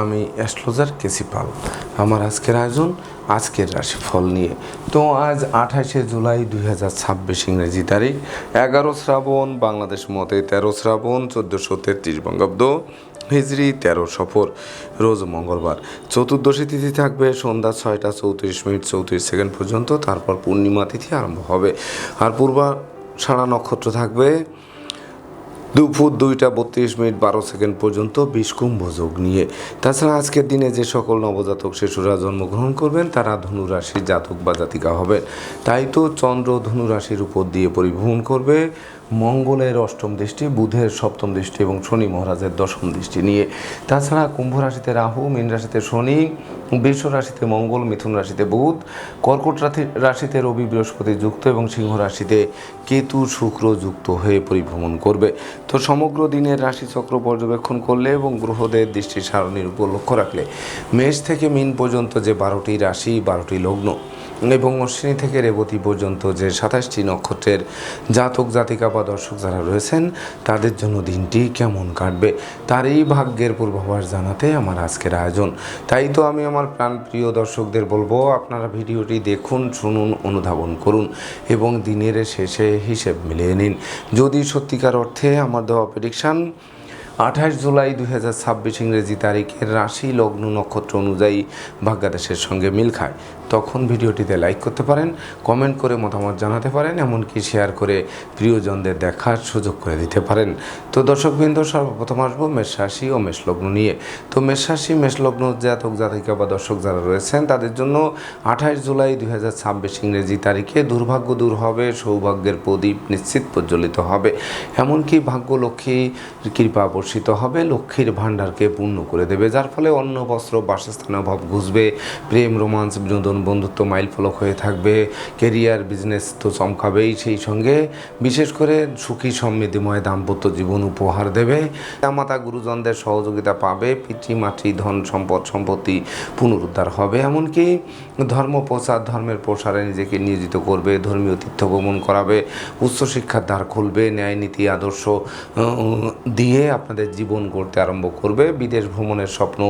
আমি অ্যাস্ট্রোলজার কেসি পাল। আমার আজকের আয়োজন আজকের রাশিফল নিয়ে। তো আজ 28শে জুলাই 2026 ইংরেজি তারিখ, 11 শ্রাবণ, বাংলাদেশ মতে 13 শ্রাবণ, 1433 বঙ্গাব্দ, হিজরি 13 সফর, রোজ মঙ্গলবার। চতুর্দশী তিথি থাকবে সন্ধ্যা 6টা 34 মিনিট 34 সেকেন্ড পর্যন্ত, তারপর পূর্ণিমা তিথি আরম্ভ হবে। আর পূর্বাষাঢ়া নক্ষত্র থাকবে দুপুর 2টা 32 মিনিট 12 সেকেন্ড পর্যন্ত, বিষকুম্ভ যোগ নিয়ে। তাছাড়া আজকের দিনে যে সকল নবজাতক শিশুরা জন্মগ্রহণ করবেন তারা ধনু রাশির জাতক বা জাতিকা হবেন। তাই তো চন্দ্র ধনু রাশির উপর দিয়ে পরিভ্রমণ করবে মঙ্গলের অষ্টম দৃষ্টি, বুধের সপ্তম দৃষ্টি এবং শনি মহারাজের দশম দৃষ্টি নিয়ে। তাছাড়া কুম্ভ রাশিতে রাহু, মীন রাশিতে শনি, বৃষ রাশিতে মঙ্গল, মিথুন রাশিতে বুধ, কর্কট রাশিতে রবি বৃহস্পতি যুক্ত এবং সিংহ রাশিতে কেতু শুক্র যুক্ত হয়ে পরিভ্রমণ করবে। তো সমগ্র দিনের রাশিচক্র পর্যবেক্ষণ করলে এবং গ্রহদের দৃষ্টি সারণীর উপর লক্ষ্য রাখলে মেষ থেকে মীন পর্যন্ত যে 12টি রাশি, 12টি লগ্ন এবং অশ্বিনী থেকে রেবতী পর্যন্ত যে 27টি নক্ষত্রের জাতক জাতিকা বা দর্শক যারা রয়েছেন তাদের জন্য দিনটি কেমন কাটবে তারই ভাগ্যের পূর্বাভাস জানাতে আমার আজকের আয়োজন। তাই তো আমি আমার প্রাণপ্রিয় দর্শকদের বলবো, আপনারা ভিডিওটি দেখুন, শুনুন, অনুধাবন করুন এবং দিনের শেষে হিসেব মিলিয়ে নিন। যদি সত্যিকার অর্থে আমার দেওয়া প্রেডিকশান 28 জুলাই 2026 ইংরেজি তারিখের রাশি লগ্ন নক্ষত্র অনুযায়ী ভাগ্যাদেশের সঙ্গে মিল খায়, তখন ভিডিওটিতে লাইক করতে পারেন, কমেন্ট করে মতামত জানাতে পারেন, এমনকি শেয়ার করে প্রিয়জনদের দেখার সুযোগ করে দিতে পারেন। তো দর্শকবৃন্দ, সর্বপ্রথম আসবো মেষ রাশি ও মেষ লগ্ন নিয়ে। তো মেষ রাশি মেষ লগ্ন জাতক জাতিকা বা দর্শক যারা রয়েছেন তাদের জন্য 28 জুলাই 2026 ইংরেজি তারিখে দুর্ভাগ্য দূর হবে, সৌভাগ্যের প্রদীপ নিশ্চিত প্রজ্বলিত হবে, এমনকি ভাগ্য লক্ষ্মীর কৃপা বর্ষিত হবে, লক্ষ্মীর ভাণ্ডারকে পূর্ণ করে দেবে, যার ফলে অন্ন বস্ত্র বাসস্থান অভাব ঘুষবে, প্রেম রোমান্স বিনোদন বন্ধুত্ব মাইল ফলক হয়ে থাকবে, কেরিয়ার বিজনেস তো চমকাবেই, সেই সঙ্গে বিশেষ করে সুখী সমৃদ্ধিময় দাম্পত্য জীবন উপহার দেবে, মাতা গুরুজনদের সহযোগিতা পাবে, পিতৃমাতৃ ধন সম্পদ সম্পত্তি পুনরুদ্ধার হবে, এমনকি ধর্ম প্রচার ধর্মের প্রসারে নিজেকে নিয়োজিত করবে, ধর্মীয় তীর্থ ভ্রমণ করাবে, উচ্চশিক্ষার দ্বার খুলবে, ন্যায় নীতি আদর্শ দিয়ে আপনাদের জীবন গড়তে আরম্ভ করবে, বিদেশ ভ্রমণের স্বপ্ন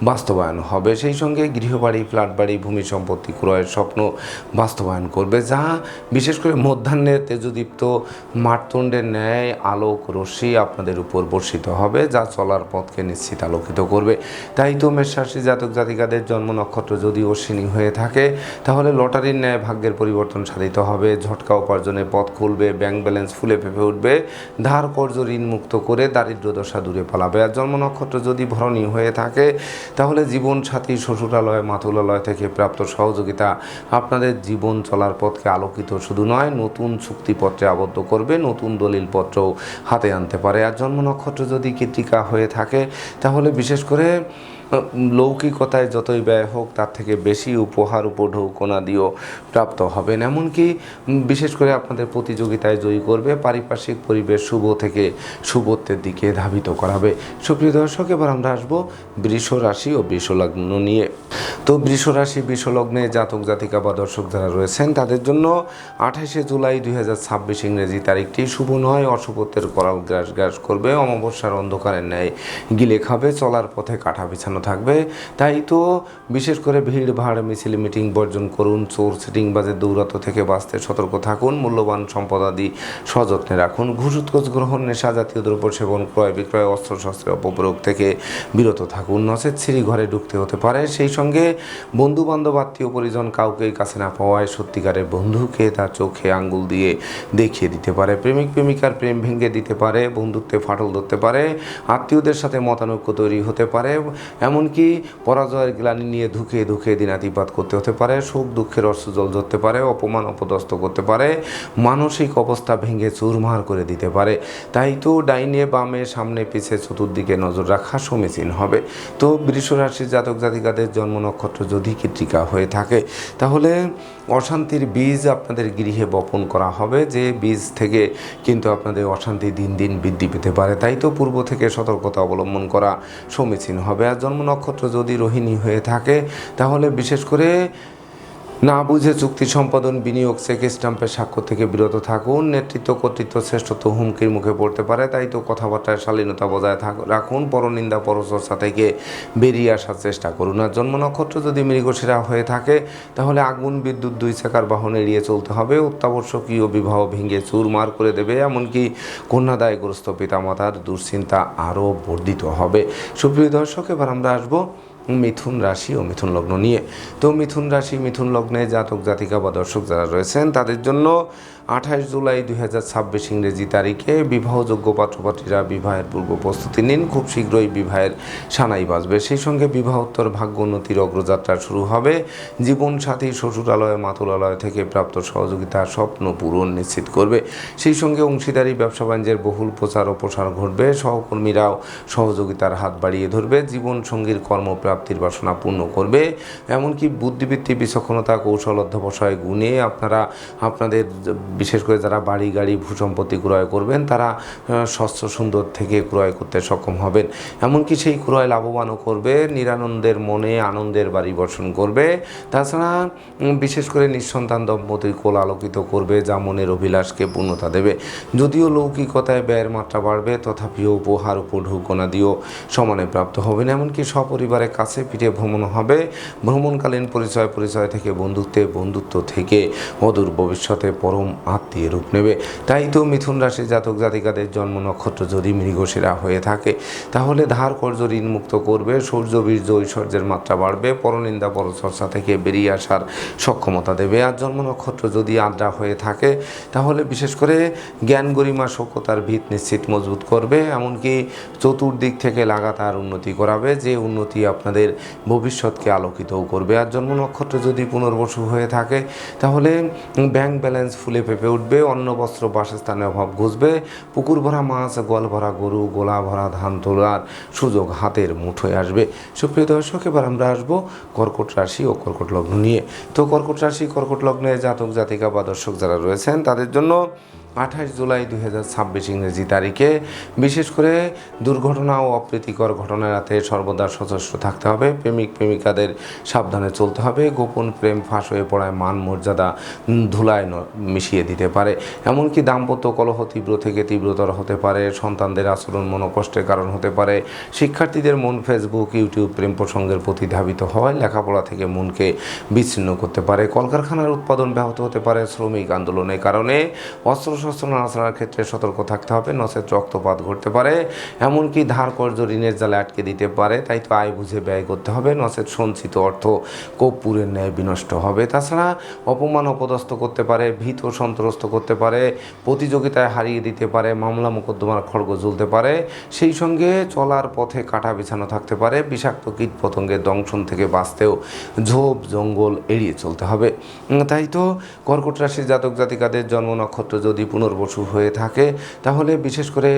বাস্তবায়ন হবে, সেই সঙ্গে গৃহবাড়ি ফ্ল্যাট বাড়ি ভূমি সম্পত্তি ক্রয়ের স্বপ্ন বাস্তবায়ন করবে, যা বিশেষ করে মধ্যাহ্নের তেজদীপ্ত মারতণ্ডের ন্যায় আলোক রশ্মি আপনাদের উপর বর্ষিত হবে, যা চলার পথকে নিশ্চিত আলোকিত করবে। তাই তো মেষ রাশি জাতক জাতিকাদের জন্ম নক্ষত্র যদি অশ্বিনী হয়ে থাকে তাহলে লটারির ন্যায় ভাগ্যের পরিবর্তন সাধিত হবে, ঝটকা উপার্জনের পথ খুলবে, ব্যাংক ব্যালেন্স ফুলে ফেঁপে উঠবে, ধার কর্জ ঋণ মুক্ত করে দারিদ্র দশা দূরে পালাবে। আর জন্ম নক্ষত্র যদি ভরণী হয়ে থাকে তাহলে জীবন সাথী শ্বশুরালয় মাতুলালয় থেকে প্রাপ্ত সহযোগিতা আপনাদের জীবন চলার পথকে আলোকিত শুধু নয়, নতুন চুক্তিপত্রে আবদ্ধ করবে, নতুন দলিলপত্রও হাতে আনতে পারে। আর জন্ম নক্ষত্র যদি কৃত্তিকা হয়ে থাকে তাহলে বিশেষ করে লৌকিকতায় যতই ব্যয় হোক তার থেকে বেশি উপহার উপঢৌকনা দিয়েও প্রাপ্ত হবেন, এমনকি বিশেষ করে আপনাদের প্রতিযোগিতায় জয়ী করবে, পারিপার্শ্বিক পরিবেশ শুভ থেকে শুভত্বের দিকে ধাবিত করাবে। সুপ্রিয় দর্শক, এবার আমরা আসবো বৃষ রাশি ও বৃষ লগ্ন নিয়ে। তো বৃষ রাশি বৃষ লগ্নে জাতক জাতিকা বা দর্শক যারা রয়েছেন তাদের জন্য 28শে জুলাই 2026 ইংরেজি তারিখটি শুভ নয়, অশুভত্বের করাল গ্রাস গ্রাস করবে, অমাবস্যার অন্ধকারের ন্যায় গিলে খাবে, চলার পথে কাঁটা বিছানো থাকবে। তাই তো বিশেষ করে ভিড় ভাড় মিছিল মিটিং বর্জন করুন, চোর সিটিংবাজের দৌরাত্ম থেকে বাঁচতে সতর্ক থাকুন, মূল্যবান সম্পদাদি সযত্নে রাখুন, ঘুষ উৎকোচ গ্রহণ, নেশা জাতীয় দ্রব্য সেবন, ক্রয় বিক্রয়, অস্ত্রশস্ত্রের অপপ্রয়োগ থেকে বিরত থাকুন, নচেত সিঁড়ি ঘরে ঢুকতে হতে পারে। সেই সঙ্গে বন্ধু বান্ধব আত্মীয় পরিজন কাউকেই কাছে না পাওয়ায় সত্যিকারের বন্ধুকে তার চোখে আঙ্গুল দিয়ে দেখিয়ে দিতে পারে, প্রেমিক প্রেমিকার প্রেম ভেঙে দিতে পারে, বন্ধুত্বে ফাটল ধরতে পারে, আত্মীয়দের সাথে মতানৈক্য তৈরি হতে পারে, এমনকি পরাজয়ের গ্লানি নিয়ে ধুকে ধুকে দিনাতিপাত করতে হতে পারে, শোক দুঃখের অশ্রুজল ধরতে পারে, অপমান অপদস্থ করতে পারে, মানসিক অবস্থা ভেঙে চুরমার করে দিতে পারে। তাই তো ডাইনে বামে সামনে পিছে চতুর্দিকে নজর রাখা সমীচীন হবে। তো বৃষ রাশির জাতক জাতিকাদের জন্ম নক্ষত্র যদি কৃত্তিকা হয়ে থাকে তাহলে অশান্তির বীজ আপনাদের গৃহে বপন করা হবে, যে বীজ থেকে কিন্তু আপনাদের অশান্তি দিন দিন বৃদ্ধি পেতে পারে। তাই তো পূর্ব থেকে সতর্কতা অবলম্বন করা সমীচীন হবে। আর জন্ম নক্ষত্র যদি রোহিণী হয়ে থাকে তাহলে বিশেষ করে না বুঝে চুক্তি সম্পাদন, বিনিয়োগ, চেক স্ট্যাম্পের স্বাক্ষর থেকে বিরত থাকুন। নেতৃত্ব কর্তৃত্ব শ্রেষ্ঠত্ব হুমকির মুখে পড়তে পারে, তাই তো কথাবার্তায় শালীনতা বজায় রাখুন। পরনিন্দা পরচর্চা থেকে বেরিয়ে আসার চেষ্টা করুন। আর জন্ম নক্ষত্র যদি মৃগশিরা হয়ে থাকে তাহলে আগুন, বিদ্যুৎ, দুই চাকার বাহন এড়িয়ে চলতে হবে। অত্যাবশ্যকীয় বিবাহ ভেঙে চুরমার করে দেবে, এমনকি কন্যাদায়গ্রস্ত পিতামাতার দুশ্চিন্তা আরও বর্ধিত হবে। সুপ্রিয় দর্শক, এবার আমরা আসবো মিথুন রাশি ও মিথুন লগ্ন নিয়ে। তো মিথুন রাশি, মিথুন লগ্নে জাতক জাতিকা বা দর্শক যারা রয়েছেন তাদের জন্য 28 জুলাই 2026 ইংরেজি তারিখে বিবাহযোগ্য পাত্রপাত্রীরা বিবাহের পূর্ব প্রস্তুতি নিন। খুব শীঘ্রই বিবাহের সানাই বাজবে। সেই সঙ্গে বিবাহোত্তর ভাগ্যোন্নতির অগ্রযাত্রা শুরু হবে। জীবনসাথী শ্বশুরালয় মাতুলালয় থেকে প্রাপ্ত সহযোগিতা স্বপ্ন পূরণ নিশ্চিত করবে। সেই সঙ্গে অংশীদারি ব্যবসা বাণিজ্যের বহুল প্রচার ও প্রসার ঘটবে। সহকর্মীরাও সহযোগিতার হাত বাড়িয়ে ধরবে। জীবনসঙ্গীর কর্মপ্রাপ্তির বাসনা পূর্ণ করবে। এমনকি বুদ্ধিবৃত্তি, বিচক্ষণতা, কৌশল, অধ্যবসায় গুণে আপনারা আপনাদের, বিশেষ করে যারা বাড়ি গাড়ি ভূসম্পত্তি ক্রয় করবেন তারা স্বচ্ছ সুন্দর থেকে ক্রয় করতে সক্ষম হবেন। এমনকি সেই ক্রয় লাভবানও করবে। নিরানন্দের মনে আনন্দের বাড়ি বর্ষণ করবে। তাছাড়া বিশেষ করে নিঃসন্তান দম্পতির কোল আলোকিত করবে, যা মনের অভিলাষকে পূর্ণতা দেবে। যদিও লৌকিকতায় ব্যয়ের মাত্রা বাড়বে, তথাপিও উপহার উপঢৌকনাদিও সমানে প্রাপ্ত হবেন। এমনকি সপরিবারের কাছে পিঠে ভ্রমণ হবে। ভ্রমণকালীন পরিচয় থেকে বন্ধুত্ব থেকে অদূর ভবিষ্যতে পরম আত্মীয় রূপ নেবে। তাই তো মিথুন রাশি জাতক জাতিকাদের জন্ম নক্ষত্র যদি মৃগশিরা হয়ে থাকে তাহলে ধার কর্জ ঋণ মুক্ত করবে। সৌর্য বীর্য ঐশ্বর্যের মাত্রা বাড়বে। পরনিন্দা পরচর্চা থেকে বেরিয়ে আসার সক্ষমতা দেবে। আর জন্ম নক্ষত্র যদি আদ্রা হয়ে থাকে তাহলে বিশেষ করে জ্ঞান গরিমা সভ্যতার ভিত নিশ্চিত মজবুত করবে। এমনকি চতুর্দিক থেকে লাগাতার উন্নতি করাবে, যে উন্নতি আপনাদের ভবিষ্যৎকে আলোকিতও করবে। আর জন্ম নক্ষত্র যদি পুনর্বসু হয়ে থাকে তাহলে ব্যাংক ব্যালেন্স ফুলে পেঁপে উঠবে। অন্ন বস্ত্র বাসস্থানের অভাব ঘুচবে। পুকুর ভরা মাছ, গোয়াল ভরা গরু, গোলা ভরা ধান তোলার সুযোগ হাতের মুঠোয় আসবে। সুপ্রিয় দর্শক, এবার আমরা আসবো কর্কট রাশি ও কর্কট লগ্ন নিয়ে। তো কর্কট রাশি, কর্কট লগ্নে জাতক জাতিকা বা দর্শক যারা রয়েছেন তাদের জন্য 28 জুলাই 2026 ইংরেজি তারিখে বিশেষ করে দুর্ঘটনা ও অপ্রীতিকর ঘটনা এড়াতে সর্বদা সচেষ্ট থাকতে হবে। প্রেমিক প্রেমিকাদের সাবধানে চলতে হবে। গোপন প্রেম ফাঁস হয়ে পড়ায় মান মর্যাদা ধুলায় মিশিয়ে দিতে পারে। এমনকি দাম্পত্য কলহ তীব্র থেকে তীব্রতর হতে পারে। সন্তানদের আচরণ মনোকষ্টের কারণ হতে পারে। শিক্ষার্থীদের মন ফেসবুক, ইউটিউব প্রেম প্রসঙ্গের প্রতি ধাবিত হয়। লেখাপড়া থেকে মনকে বিচ্ছিন্ন করতে পারে। কলকারখানার উৎপাদন ব্যাহত হতে পারে। শ্রমিক আন্দোলনের কারণে অস্ত্রশস্ত্র নাড়াচাড়ার ক্ষেত্রে সতর্ক থাকতে হবে, নচেত রক্তপাত ঘটতে পারে। এমনকি ধার কর্জ ঋণের জালে আটকে দিতে পারে। তাই তো আয় বুঝে ব্যয় করতে হবে, নচেত সঞ্চিত অর্থ কর্পূরের ন্যায় বিনষ্ট হবে। তাছাড়া অপমান অপদস্থ করতে পারে, ভীত ও সন্ত্রস্ত করতে পারে, প্রতিযোগিতায় হারিয়ে দিতে পারে, মামলা মোকদ্দমার খড়গ জ্বলতে পারে। সেই সঙ্গে চলার পথে কাটা বিছানো থাকতে পারে। বিষাক্ত কীট পতঙ্গের দংশন থেকে বাঁচতেও ঝোপ জঙ্গল এড়িয়ে চলতে হবে। তাই তো কর্কট রাশির জাতক জাতিকাদের জন্ম নক্ষত্র যদি পুনর্বসু হয়ে থাকে তাহলে বিশেষ করে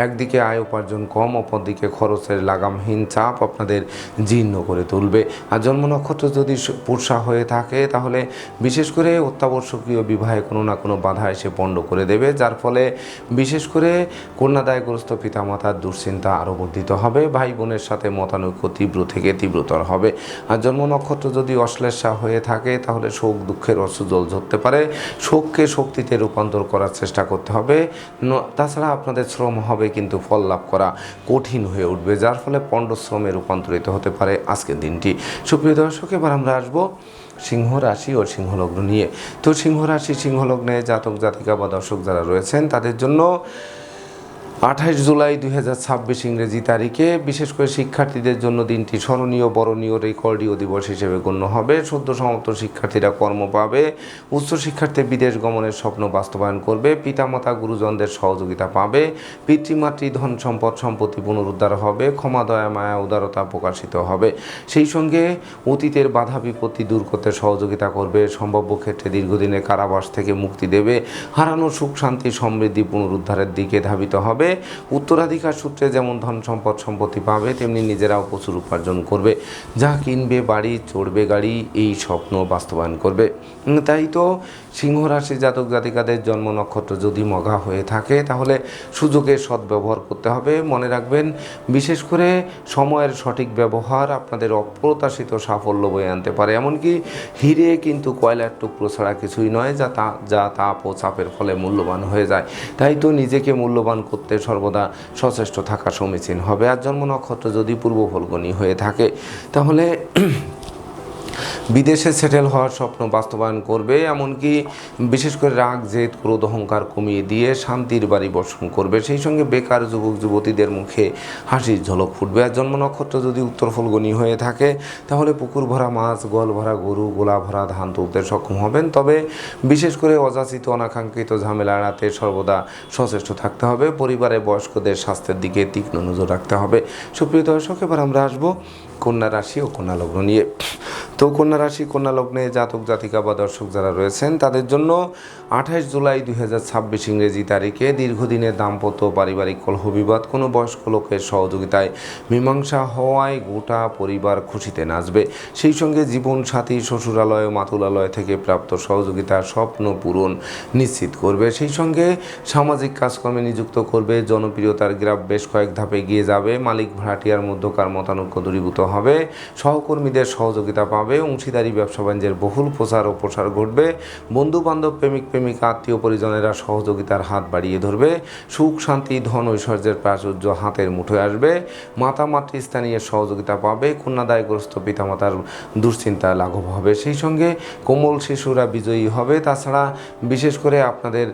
একদিকে আয় উপার্জন কম, অপরদিকে খরচের লাগামহীন চাপ আপনাদের জীর্ণ করে তুলবে। আর জন্ম নক্ষত্র যদি পুরসা হয়ে থাকে তাহলে বিশেষ করে অত্যাবশ্যকীয় বিবাহে কোনো না কোনো বাধা এসে পণ্ড করে দেবে, যার ফলে বিশেষ করে কন্যাদায়গ্রস্ত পিতামাতার দুশ্চিন্তা আরও বর্ধিত হবে। ভাই বোনের সাথে মতানৈক্য তীব্র থেকে তীব্রতর হবে। আর জন্ম নক্ষত্র যদি অশ্লেষা হয়ে থাকে তাহলে শোক দুঃখের অশ্রুজল ঝরতে পারে। শোককে শক্তিতে রূপান্তর করার চেষ্টা করতে হবে। তাছাড়া আপনাদের শ্রম হবে কিন্তু ফল লাভ করা কঠিন হয়ে উঠবে, যার ফলে পণ্ডশ্রমে রূপান্তরিত হতে পারে আজকের দিনটি। সুপ্রিয় দর্শক, এবার আমরা আসবো সিংহ রাশি ও সিংহ লগ্ন নিয়ে। তো সিংহ রাশি, সিংহ লগ্নে জাতক জাতিকা বা দর্শক যারা রয়েছেন তাদের জন্য 28 জুলাই 2026 ইংরেজি তারিখে বিশেষ করে শিক্ষার্থীদের জন্য দিনটি স্মরণীয়, বরণীয়, রেকর্ডীয় দিবস হিসেবে গণ্য হবে। সদ্য সমাপ্ত শিক্ষার্থীরা কর্ম পাবে। উচ্চশিক্ষার্থে বিদেশ গমনের স্বপ্ন বাস্তবায়ন করবে। পিতামাতা গুরুজনদের সহযোগিতা পাবে। পিতৃমাতৃ ধন সম্পদ সম্পত্তি পুনরুদ্ধার হবে। ক্ষমা, দয়া, মায়া, উদারতা প্রকাশিত হবে। সেই সঙ্গে অতীতের বাধা বিপত্তি দূর করতে সহযোগিতা করবে। সম্ভাব্য ক্ষেত্রে দীর্ঘদিনের কারাবাস থেকে মুক্তি দেবে। হারানো সুখ শান্তি সমৃদ্ধি পুনরুদ্ধারের দিকে ধাবিত হবে। উত্তরাধিকার সূত্রে যেমন ধন সম্পদ সম্পত্তি পাবে, তেমনি নিজেরাও প্রচুর উপার্জন করবে। যা কিনবে বাড়ি, চড়বে গাড়ি, এই স্বপ্ন বাস্তবায়ন করবে। তাই তো সিংহ রাশি জাতক জাতিকাদের জন্ম নক্ষত্র যদি মঘা হয়ে থাকে, তাহলে সুযোগের সদ্ব্যবহার করতে হবে। মনে রাখবেন, বিশেষ করে সময়ের সঠিক ব্যবহার আপনাদের অপ্রত্যাশিত সাফল্য বয়ে আনতে পারে। এমনকি হিরে কিন্তু কয়লার টুকরো ছাড়া কিছুই নয়, যা তাপ ও চাপের ফলে মূল্যবান হয়ে যায়। তাই তো নিজেকে মূল্যবান করতে সর্বদা সচেষ্ট থাকা সমীচীন হবে। আর জন্ম নক্ষত্র যদি পূর্ব ফল্গুনী হয়ে থাকে, তাহলে বিদেশে সেটেল হওয়ার স্বপ্ন বাস্তবায়ন করবে। এমনকি বিশেষ করে রাগ, জেদ, ক্রোধ, অহংকার কমিয়ে দিয়ে শান্তির বাড়ি বর্ষণ করবে। সেই সঙ্গে বেকার যুবক যুবতীদের মুখে হাসির ঝলক ফুটবে। আর জন্ম নক্ষত্র যদি উত্তর ফল্গুনী হয়ে থাকে, তাহলে পুকুর ভরা মাছ, গোয়াল ভরা গরু, গোলা ভরা ধান তুলতে সক্ষম হবেন। তবে বিশেষ করে অযাচিত অনাকাঙ্ক্ষিত ঝামেলা এড়াতে সর্বদা সচেষ্ট থাকতে হবে। পরিবারে বয়স্কদের স্বাস্থ্যের দিকে তীক্ষ্ণ নজর রাখতে হবে। সুপ্রিয় দর্শক, এবার আমরা আসবো কন্যা রাশি ও কন্যা লগ্ন নিয়ে। তো কন্যা রাশি, কন্যা লগ্নে জাতক জাতিকা বা দর্শক যারা রয়েছেন, তাদের জন্য 28 জুলাই 2026 ইংরেজি তারিখে দীর্ঘদিনের দাম্পত্য পারিবারিক কলহ বিবাদ কোনো বয়স্ক লোকের সহযোগিতায় মীমাংসা হওয়ায় গোটা পরিবার খুশিতে নাচবে। সেই সঙ্গে জীবন সাথী শ্বশুরালয় মাতুলালয় থেকে প্রাপ্ত সহযোগিতার স্বপ্ন পূরণ নিশ্চিত করবে। সেই সঙ্গে সামাজিক কাজকর্মে নিযুক্ত করবে। জনপ্রিয়তার গ্রাফ বেশ কয়েক ধাপে এগিয়ে যাবে। মালিক ভাড়াটিয়ার মধ্যকার মতানৈক্য দূরীভূত হবে। সহকর্মীদের সহযোগিতা পাবে। অংশীদারি ব্যবসা বাণিজ্যের বহুল প্রচার ও প্রসার ঘটবে। বন্ধু বান্ধব, প্রেমিক প্রেমিকা, আত্মীয় পরিজনেরা সহযোগিতার হাত বাড়িয়ে ধরবে। সুখ শান্তি ধন ঐশ্বর্যের প্রাচুর্য হাতের মুঠোয় আসবে। মাতা মাতৃস্থানীয় সহযোগিতা পাবে। কন্যাদায়গ্রস্ত পিতামাতার দুশ্চিন্তা লাঘব হবে। সেই সঙ্গে কোমল শিশুরা বিজয়ী হবে। তাছাড়া বিশেষ করে আপনাদের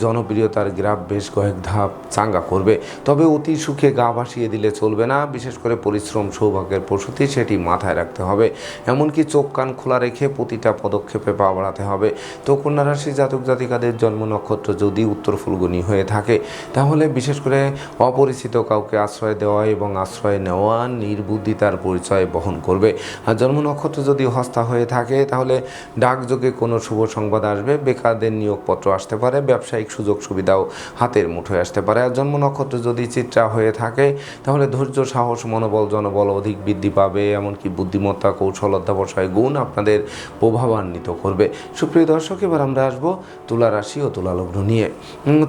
জনপ্রিয়তার গ্রাফ বেশ কয়েক ধাপ চাঙ্গা করবে। তবে অতি সুখে গা ভাসিয়ে দিলে চলবে না। বিশেষ করে পরিশ্রম সৌভাগ্যের প্রসূতি, সেটি মাথায় রাখতে হবে। এমনকি চোখ কান খোলা রেখে প্রতিটা পদক্ষেপে পা বাড়াতে হবে। তো কন্যা রাশি জাতক জাতিকাদের জন্ম নক্ষত্র যদি উত্তর ফল্গুনী হয়ে থাকে, তাহলে বিশেষ করে অপরিচিত কাউকে আশ্রয় দেওয়া এবং আশ্রয় নেওয়া নির্বুদ্ধিতার পরিচয় বহন করবে। আর জন্ম নক্ষত্র যদি হস্তা হয়ে থাকে, তাহলে ডাকযোগে কোনো শুভ সংবাদ আসবে। বেকারদের নিয়োগপত্র আসতে পারে। ব্যবসায়িক সুযোগ সুবিধাও হাতের মুঠোয় আসতে পারে। আর জন্ম নক্ষত্র যদি চিত্রা হয়ে থাকে, তাহলে ধৈর্য, সাহস, মনোবল, জনবল অধিক বৃদ্ধি পাবে। এমনকি বুদ্ধিমত্তা, কৌশল, অধ্যাবসায় গুণ আপনাদের প্রভাবান্বিত করবে। সুপ্রিয় দর্শক, এবার আমরা আসবো তুলা রাশি ও তুলা লগ্ন নিয়ে।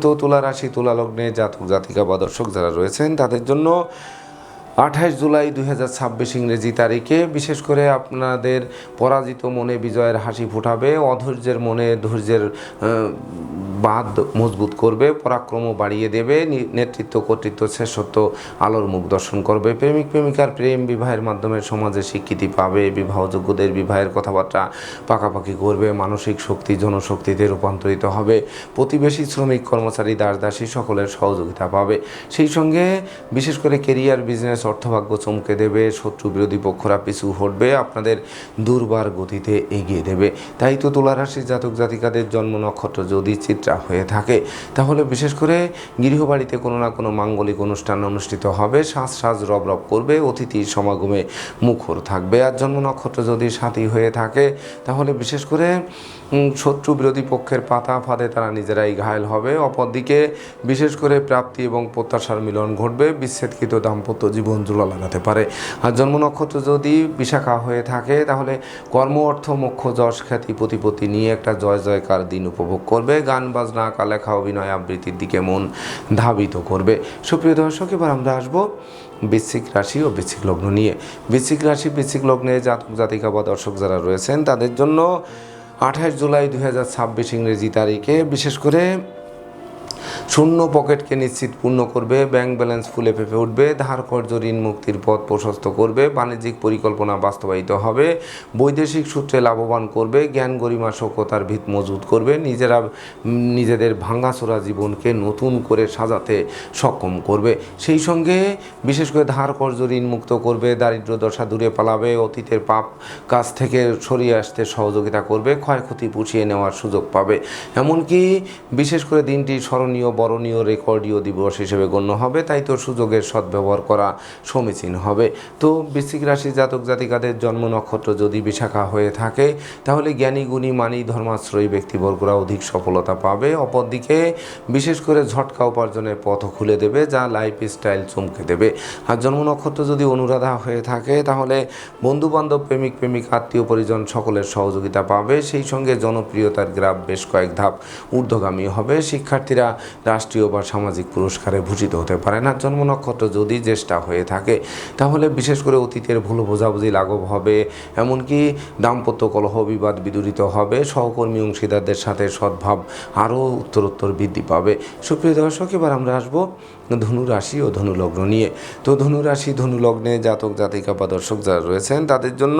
তো তুলা রাশি, তুলা লগ্নে জাতক জাতিকা বা দর্শক যারা রয়েছেন, তাদের জন্য 28 জুলাই 2026 ইংরেজি তারিখে বিশেষ করে আপনাদের পরাজিত মনে বিজয়ের হাসি ফোটাবে। অধৈর্যের মনে ধৈর্যের বাঁধ মজবুত করবে। পরাক্রম বাড়িয়ে দেবে। নেতৃত্ব, কর্তৃত্ব, শ্রেষ্ঠত্ব আলোর মুখ দর্শন করবে। প্রেমিক প্রেমিকার প্রেম বিবাহের মাধ্যমে সমাজে স্বীকৃতি পাবে। বিবাহযোগ্যদের বিবাহের কথাবার্তা পাকাপাকি করবে। মানসিক শক্তি জনশক্তিতে রূপান্তরিত হবে। প্রতিবেশী, শ্রমিক, কর্মচারী, দাসদাসী সকলের সহযোগিতা পাবে। সেই সঙ্গে বিশেষ করে কেরিয়ার, বিজনেস, অর্থভাগ্য চমকে দেবে। শত্রু বিরোধী পক্ষরা পিছু হটবে। আপনাদের দুর্বার গতিতে এগিয়ে দেবে। তাই তো তুলা রাশির জাতক জাতিকাদের জন্ম নক্ষত্র যদি চিত্রা হয়ে থাকে, তাহলে বিশেষ করে গৃহবাড়িতে কোনো না কোনো মাঙ্গলিক অনুষ্ঠান অনুষ্ঠিত হবে। সাজ রব রব করবে। অতিথির সমাগমে মুখর থাকবে। আর জন্ম নক্ষত্র যদি সাথী হয়ে থাকে, তাহলে বিশেষ করে শত্রু বিরোধী পক্ষের পাতা ফাঁদে তারা নিজেরাই ঘায়েল হবে। অপরদিকে বিশেষ করে প্রাপ্তি এবং প্রত্যাশার মিলন ঘটবে। বিচ্ছেদকৃত দাম্পত্য জীবন জোড়া লাগাতে পারে। আর জন্ম নক্ষত্র যদি বিশাখা হয়ে থাকে, তাহলে কর্ম, অর্থ, মোক্ষ, যশ, খ্যাতি, প্রতিপত্তি নিয়ে একটা জয় জয়কার দিন উপভোগ করবে। গান বাজনা, আঁকা লেখা, অভিনয়, আবৃত্তির দিকে মন ধাবিত করবে। সুপ্রিয় দর্শক, এবার আমরা আসবো বৃশ্চিক রাশি ও বৃশ্চিক লগ্ন নিয়ে। বৃশ্চিক রাশি, বৃশ্চিক লগ্নে জাতক জাতিকা বা দর্শক যারা রয়েছেন, তাদের জন্য 28 জুলাই 2026 ইংরেজি তারিখে বিশেষ করে শূন্য পকেটকে নিশ্চিত পূর্ণ করবে। ব্যাংক ব্যালেন্স ফুলে ফেঁপে উঠবে। ধার কর্জ ঋণ মুক্তির পথ প্রশস্ত করবে। বাণিজ্যিক পরিকল্পনা বাস্তবায়িত হবে। বৈদেশিক সূত্রে লাভবান করবে। জ্ঞান, গরিমা, সভ্যতার ভিত মজবুত করবে। নিজেদের ভাঙাচোরা জীবনকে নতুন করে সাজাতে সক্ষম করবে। সেই সঙ্গে বিশেষ করে ধার কর্জ ঋণ মুক্ত করবে। দারিদ্র দশা দূরে পালাবে। অতীতের পাপ কাজ থেকে সরিয়ে আসতে সহযোগিতা করবে। ক্ষয়ক্ষতি পুষিয়ে নেওয়ার সুযোগ পাবে। এমনকি বিশেষ করে দিনটি স্মরণীয় বরণীয় রেকর্ডীয় দিবস হিসেবে গণ্য হবে, তাই তো সুযোগের সদ্ব্যবহার করা সমীচীন হবে। তো বৃশ্চিক রাশি জাতক জাতিকাদের জন্ম নক্ষত্র যদি বিশাখা হয়ে থাকে তাহলে জ্ঞানী গুণী মানি ধর্মাশ্রয়ী ব্যক্তিবর্গরা অধিক সফলতা পাবে। অপরদিকে বিশেষ করে ঝটকা উপার্জনের পথ খুলে দেবে, যা লাইফস্টাইল চমকে দেবে। আর জন্ম নক্ষত্র যদি অনুরাধা হয়ে থাকে তাহলে বন্ধুবান্ধব, প্রেমিক প্রেমিকা, আত্মীয় পরিজন সকলের সহযোগিতা পাবে। সেই সঙ্গে জনপ্রিয়তার গ্রাফ বেশ কয়েক ধাপ ঊর্ধ্বগামী হবে। শিক্ষার্থীরা রাষ্ট্রীয় বা সামাজিক পুরস্কারে ভূষিত হতে পারেন। আর জন্ম নক্ষত্র যদি জ্যেষ্ঠা হয়ে থাকে তাহলে বিশেষ করে অতীতের ভুল বোঝাবুঝি লাঘব হবে, এমনকি দাম্পত্য কলহ বিবাদ বিদূরিত হবে। সহকর্মী অংশীদারদের সাথে সদ্ভাব আরও উত্তরোত্তর বৃদ্ধি পাবে। সুপ্রিয় দর্শক, এবার আমরা আসবো ধনু রাশি ও ধনু লগ্ন নিয়ে। তো ধনু রাশি ধনু লগ্নে জাতক জাতিকা বা দর্শক যারা রয়েছেন তাদের জন্য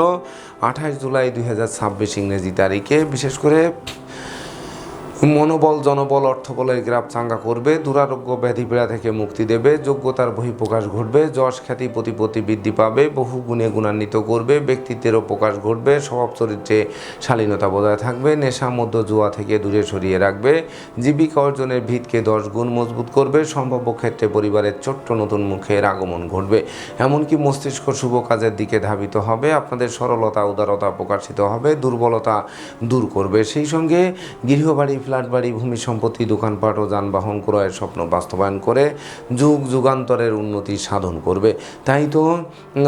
28 জুলাই 2026 ইংরেজি তারিখে বিশেষ করে মনোবল, জনবল, অর্থবলের গ্রাফ চাঙ্গা করবে। দুরারোগ্য ব্যাধিপীড়া থেকে মুক্তি দেবে। যোগ্যতার বহিঃপ্রকাশ ঘটবে। যশ খ্যাতি প্রতিপত্তি বৃদ্ধি পাবে। বহু গুণে গুণান্বিত করবে। ব্যক্তিত্বেরও প্রকাশ ঘটবে। স্বভাব চরিত্রে শালীনতা বজায় থাকবে। নেশা মধ্য জুয়া থেকে দূরে সরিয়ে রাখবে। জীবিকা অর্জনের ভিতকে 10 গুণ মজবুত করবে। সম্ভাব্য ক্ষেত্রে পরিবারের ছোট্ট নতুন মুখের আগমন ঘটবে। এমনকি মস্তিষ্ক শুভ কাজের দিকে ধাবিত হবে। আপনাদের সরলতা, উদারতা প্রকাশিত হবে। দুর্বলতা দূর করবে। সেই সঙ্গে গৃহবাড়ি, ফ্ল্যাট বাড়ি, ভূমি সম্পত্তি, দোকানপাট ও যানবাহন ক্রয়ের স্বপ্ন বাস্তবায়ন করে যুগ যুগান্তরের উন্নতি সাধন করবে। তাই তো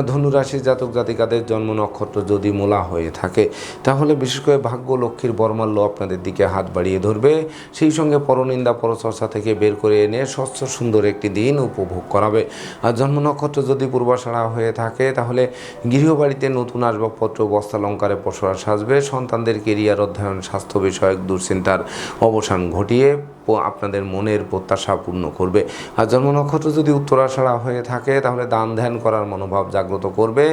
ধনুরাশির জাতক জাতিকাদের জন্ম নক্ষত্র যদি মূলা হয়ে থাকে তাহলে বিশেষ করে ভাগ্য লক্ষ্মীর বর্মাল্য আপনাদের দিকে হাত বাড়িয়ে ধরবে। সেই সঙ্গে পরনিন্দা পরচর্চা থেকে বের করে এনে স্বচ্ছ সুন্দর একটি দিন উপভোগ করাবে। আর জন্ম নক্ষত্র যদি পূর্বাষাঢ়া হয়ে থাকে তাহলে গৃহবাড়িতে নতুন আসবাবপত্র, বস্ত্রালঙ্কারে পসরা সাজবে। সন্তানদের কেরিয়ার, অধ্যয়ন, স্বাস্থ্য বিষয়ক দুশ্চিন্তার অবসান ঘটিয়ে আপনাদের মনের প্রত্যাশা পূর্ণ করবে। আর জন্ম নক্ষত্র যদি উত্তরাষাঢ়া হয়ে থাকে তাহলে দান ধ্যান করার মনোভাব জাগ্রত করবে।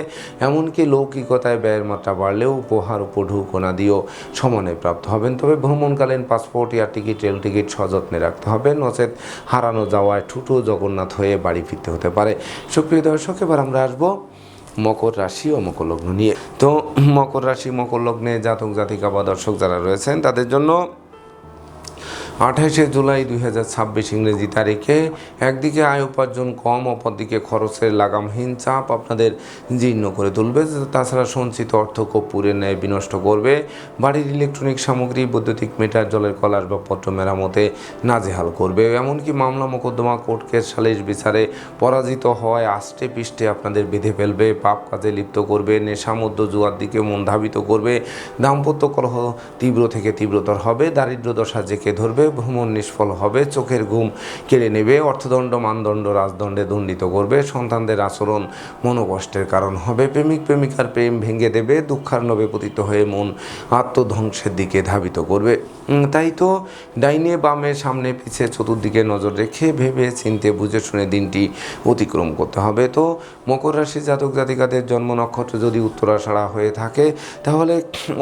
এমনকি লৌকিকতায় ব্যয়ের মাত্রা বাড়লেও উপহার, উপঢৌকনা দিয়েও সমানে প্রাপ্ত হবেন। তবে ভ্রমণকালীন passport, air ticket, rail ticket সযত্নে রাখতে হবে, নচেত হারানো যাওয়ায় ঠুটো জগন্নাথ হয়ে বাড়ি ফিরতে হতে পারে। সুপ্রিয় দর্শক, এবার আমরা আসবো মকর রাশি ও মকর লগ্ন নিয়ে। তো মকর রাশি মকর লগ্নে জাতক জাতিকা বা দর্শক যারা রয়েছেন তাদের জন্য 28 জুলাই 2026 ইংরেজি তারিখে একদিকে আয় উপার্জন কম, অপরদিকে খরচের লাগামহীন চাপ আপনাদের জীর্ণ করে তুলবে। তাছাড়া সঞ্চিত অর্থ কর্পূরের ন্যায় বিনষ্ট করবে। বাড়ির ইলেকট্রনিক সামগ্রী, বৈদ্যুতিক মিটার, জলের কল আসবাবপত্র মেরামতে নাজেহাল করবে। এমনকি মামলা মোকদ্দমা, কোর্ট কেস, সালিশ বিচারে পরাজিত হওয়ায় আষ্টে পিষ্টে আপনাদের বেঁধে ফেলবে। পাপ কাজে লিপ্ত করবে। নেশা মধ্য জুয়ার দিকে মন ধাবিত করবে। দাম্পত্য কলহ তীব্র থেকে তীব্রতর হবে। দারিদ্র দশা জেঁকে ধরবে। ভ্রমণ নিষ্ফল হবে। চোখের ঘুম কেড়ে নেবে। অর্থদণ্ড, মানদণ্ড, রাজদণ্ডে দণ্ডিত করবে। সন্তানদের আচরণ মনোকষ্টের কারণ হবে। প্রেমিক প্রেমিকার প্রেম ভেঙে দেবে। দুঃখার্ণবে পতিত হয়ে মন আত্মধ্বংসের দিকে ধাবিত করবে। তাই তো ডাইনে বামে, সামনে পিছে চতুর্দিকে নজর রেখে ভেবে চিনতে বুঝে শুনে দিনটি অতিক্রম করতে হবে। তো মকর রাশি জাতক জাতিকাদের জন্ম নক্ষত্র যদি উত্তরাষাঢ়া হয়ে থাকে তাহলে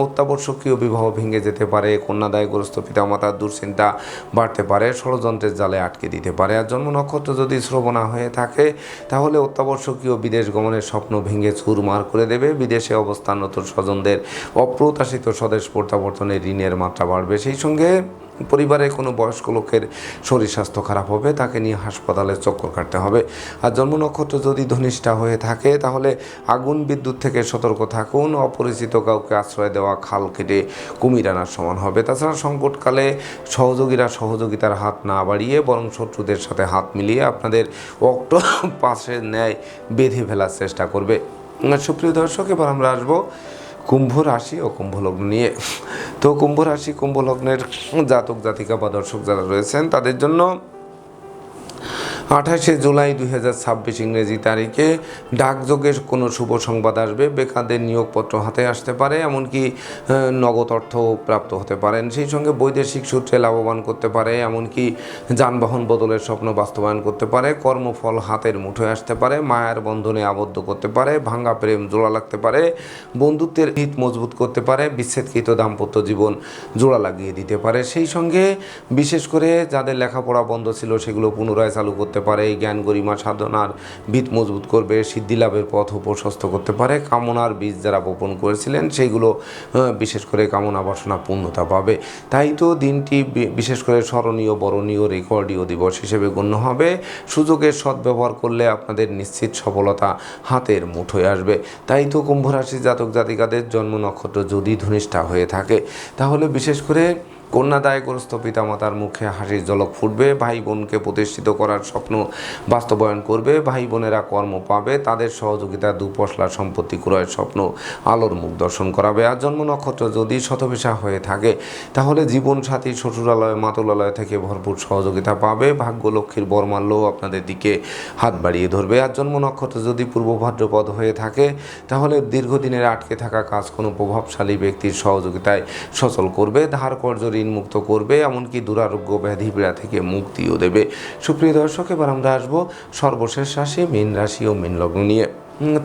অত্যাবশ্যকীয় বিবাহ ভেঙে যেতে পারে। কন্যাদায়গ্রস্ত পিতামাতার দুশ্চিন্তা বাড়তে পারে। ষড়যন্ত্রের জালে আটকে দিতে পারে। আর জন্ম নক্ষত্র যদি শ্রবণা হয়ে থাকে তাহলে অত্যাবশ্যকীয় বিদেশ গমনের স্বপ্ন ভেঙে চুরমার করে দেবে। বিদেশে অবস্থানরত স্বজনদের অপ্রত্যাশিত স্বদেশ প্রত্যাবর্তনের ঋণের মাত্রা বাড়বে। সেই সঙ্গে পরিবারে কোনো বয়স্ক লোকের শরীর স্বাস্থ্য খারাপ হবে, তাকে নিয়ে হাসপাতালে চক্কর কাটতে হবে। আর জন্ম নক্ষত্র যদি ধনিষ্ঠা হয়ে থাকে তাহলে আগুন বিদ্যুৎ থেকে সতর্ক থাকুন। অপরিচিত কাউকে আশ্রয় দেওয়া খাল কেটে কুমির আনার সমান হবে। তাছাড়া সংকটকালে সহযোগীরা সহযোগিতার হাত না বাড়িয়ে বরং শত্রুদের সাথে হাত মিলিয়ে আপনাদের অক্টোপাসের ন্যায় বেঁধে ফেলার চেষ্টা করবে। সুপ্রিয় দর্শক, এবার আমরা আসবো কুম্ভ রাশি ও কুম্ভ লগ্ন নিয়ে। তো কুম্ভ রাশি কুম্ভ লগ্নের জাতক জাতিকা বা দর্শক যারা রয়েছেন তাদের জন্য 28 জুলাই 2026 ইংরেজি তারিখে ডাকযোগে কোনো শুভ সংবাদ আসবে। বেকারদের নিয়োগপত্র হাতে আসতে পারে। এমনকি নগদ অর্থ প্রাপ্ত হতে পারেন। সেই সঙ্গে বৈদেশিক সূত্রে লাভবান করতে পারে। এমনকি যানবাহন বদলের স্বপ্ন বাস্তবায়ন করতে পারে। কর্মফল হাতের মুঠোয় আসতে পারে। মায়ার বন্ধনে আবদ্ধ করতে পারে। ভাঙ্গা প্রেম জোড়া লাগতে পারে। বন্ধুত্বের ভিত মজবুত করতে পারে। বিচ্ছেদকৃত দাম্পত্য জীবন জোড়া লাগিয়ে দিতে পারে। সেই সঙ্গে বিশেষ করে যাদের লেখাপড়া বন্ধ ছিল সেগুলো পুনরায় চালু করতে করতে পারে, জ্ঞান গরিমা সাধনার ভিত মজবুত করবে, সিদ্ধি লাভের পথ প্রশস্ত করতে পারে। কামনার বীজ যারা বপন করেছিলেন সেইগুলো বিশেষ করে কামনা বাসনা পূর্ণতা পাবে। তাই তো দিনটি বিশেষ করে স্মরণীয়, বরণীয়, রেকর্ডীয় দিবস হিসেবে গণ্য হবে। সুযোগের সদ্ব্যবহার করলে আপনাদের নিশ্চিত সফলতা হাতের মুঠোয় আসবে। তাই তো কুম্ভ রাশি জাতক জাতিকাদের জন্ম নক্ষত্র যদি ধনিষ্ঠা হয়ে থাকে, তাহলে বিশেষ করে কন্যাদায়গ্রস্ত পিতামাতার মুখে হাসির ঝলক ফুটবে। ভাই বোনকে প্রতিষ্ঠিত করার স্বপ্ন বাস্তবায়ন করবে। ভাই বোনেরা কর্ম পাবে, তাদের সহযোগিতা দুপশলা সম্পত্তি ক্রয়ের স্বপ্ন আলোর মুখ দর্শন করাবে। আর জন্ম নক্ষত্র যদি শতভিসা হয়ে থাকে, তাহলে জীবনসাথী শ্বশুরালয় মাতুলালয় থেকে ভরপুর সহযোগিতা পাবে। ভাগ্যলক্ষ্মীর বরমাল্য আপনাদের দিকে হাত বাড়িয়ে ধরবে। আর জন্ম নক্ষত্র যদি পূর্ব ভাদ্রপদ হয়ে থাকে, তাহলে দীর্ঘদিনের আটকে থাকা কাজ কোনো প্রভাবশালী ব্যক্তির সহযোগিতায় সচল করবে। ধার কর্জ মুক্ত করবে, এমনকি দুরারোগ্য ব্যাধি পীড়া থেকে মুক্তিও দেবে। সুপ্রিয় দর্শক, এবার আমরা আসবো সর্বশেষ রাশি মীন রাশি ও মীন লগ্ন নিয়ে।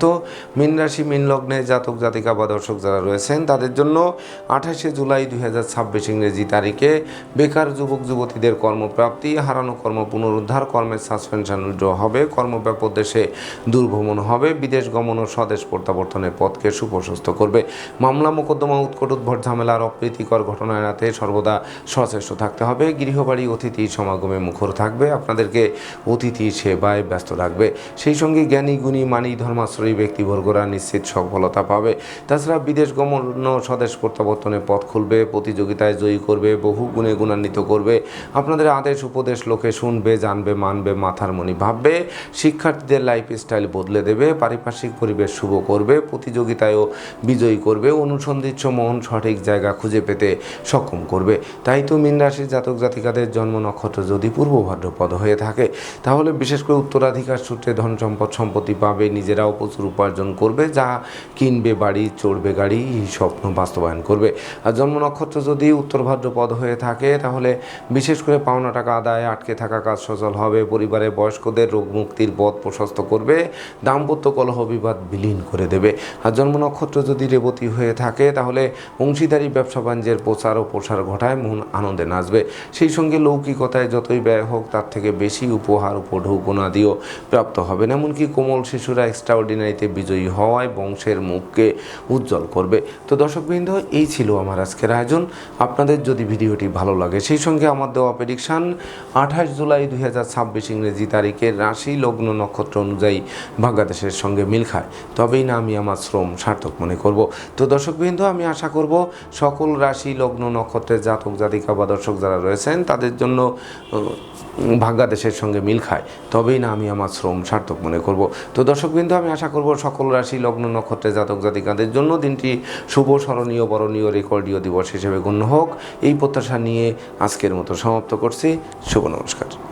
তো মীন রাশি মীন লগ্নে জাতক জাতিকা বা দর্শক যারা রয়েছেন, তাদের জন্য 28শে জুলাই 2026 ইংরেজি তারিখে বেকার যুবক যুবতীদের কর্মপ্রাপ্তি, হারানো কর্ম পুনরুদ্ধার, কর্মের সাসপেনশন উইথড্র হবে, কর্মব্যাপক দেশে দূরভ্রমণ হবে, বিদেশ গমন ও স্বদেশ প্রত্যাবর্তনের পথকে সুপ্রশস্ত করবে। মামলা মোকদ্দমা উৎকট উদ্ভট ঝামেলার অপ্রীতিকর ঘটনা এড়াতে সর্বদা সচেষ্ট থাকতে হবে। গৃহবাড়ি অতিথি সমাগমে মুখর থাকবে, আপনাদেরকে অতিথি সেবায় ব্যস্ত রাখবে। সেই সঙ্গে জ্ঞানী গুণী মানি ধর্মাশ্রয়ী ব্যক্তিবর্গরা নিশ্চিত সফলতা পাবে। তাছাড়া বিদেশ গমন ও স্বদেশ প্রত্যাবর্তনের পথ খুলবে, প্রতিযোগিতায় জয়ী করবে, বহু গুণে গুণান্বিত করবে। আপনাদের আদেশ উপদেশ লোকে শুনবে, জানবে, মানবে, মাথার মনি ভাববে। শিক্ষার্থীদের লাইফস্টাইল বদলে দেবে, পারিপার্শ্বিক পরিবেশ শুভ করবে, প্রতিযোগিতায়ও বিজয়ী করবে, অনুসন্ধিৎস মন সঠিক জায়গা খুঁজে পেতে সক্ষম করবে। তাই তো মীন রাশির জাতক জাতিকাদের জন্ম নক্ষত্র যদি পূর্ব ভাদ্রপদ হয়ে থাকে, তাহলে বিশেষ করে উত্তরাধিকার সূত্রে ধন সম্পদ সম্পত্তি পাবে, নিজেরাও প্রচুর উপার্জন করবে, যা কিনবে বাড়ি, চড়বে গাড়ি, এই স্বপ্ন বাস্তবায়ন করবে। আর জন্ম নক্ষত্র যদি উত্তর ভাদ্রপদ হয়ে থাকে, তাহলে বিশেষ করে পাওনা টাকা আদায়, আটকে থাকা কাজ সচল হবে, পরিবারের বয়স্কদের রোগ মুক্তির পথ প্রশস্ত করবে, দাম্পত্য কলহ বিবাদ বিলীন করে দেবে। আর জন্ম নক্ষত্র যদি রেবতী হয়ে থাকে, তাহলে অংশীদারি ব্যবসা বাণিজ্যের প্রচার ও প্রসার ঘটায়, মন আনন্দে নাচবে। সেই সঙ্গে লৌকিকতায় যতই ব্যয় হোক, তার থেকে বেশি উপহার উপঢৌকনাদিও প্রাপ্ত হবেন। এমনকি কোমল শিশুরা এক্সট্রাঅর্ডিনারিতে বিজয়ী হওয়ায় বংশের মুখকে উজ্জ্বল করবে। তো দর্শকবৃন্দ, এই ছিল আমার আজকের আয়োজন। আপনাদের যদি ভিডিওটি ভালো লাগে, সেই সঙ্গে আমার দেওয়া প্রেডিকশান 28 জুলাই 2026 ইংরেজি তারিখের রাশি লগ্ন নক্ষত্র অনুযায়ী ভাগ্যাদেশের সঙ্গে মিল খায়, তবেই না আমি আমার শ্রম সার্থক মনে করব। তো দর্শকবৃন্দ, আমি আশা করব সকল রাশি লগ্ন নক্ষত্রের জাতক জাতিকা বা দর্শক যারা রয়েছেন, তাদের জন্য ভাগ্যাদেশের সঙ্গে মিল খায়, তবেই না আমি আমার শ্রম সার্থক মনে করব। তো দর্শকবৃন্দ, আমি আশা করব সকল রাশি লগ্ন নক্ষত্রের জাতক জাতিকাদের জন্য দিনটি শুভ, স্মরণীয়, বরণীয়, রেকর্ডীয় দিবস হিসেবে গণ্য হোক, এই প্রত্যাশা নিয়ে আজকের মতো সমাপ্ত করছি। শুভ নমস্কার।